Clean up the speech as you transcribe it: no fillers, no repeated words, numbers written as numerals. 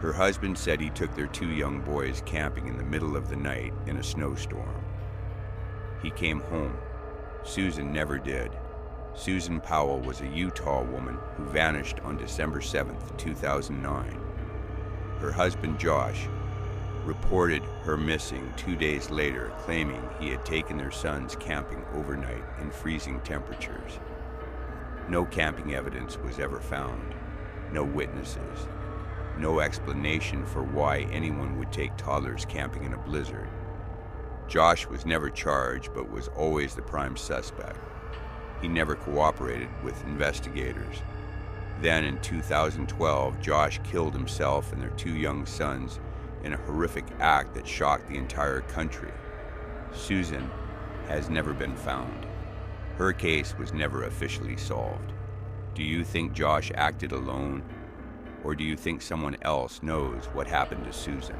Her husband said he took their 2 young boys camping in the middle of the night in a snowstorm. He came home. Susan never did. Susan Powell was a Utah woman who vanished on December 7th, 2009. Her husband, Josh, reported her missing 2 days later, claiming he had taken their sons camping overnight in freezing temperatures. No camping evidence was ever found. No witnesses. No explanation for why anyone would take toddlers camping in a blizzard. Josh was never charged, but was always the prime suspect. He never cooperated with investigators. Then in 2012, Josh killed himself and their 2 young sons in a horrific act that shocked the entire country. Susan has never been found. Her case was never officially solved. Do you think Josh acted alone? Or do you think someone else knows what happened to Susan?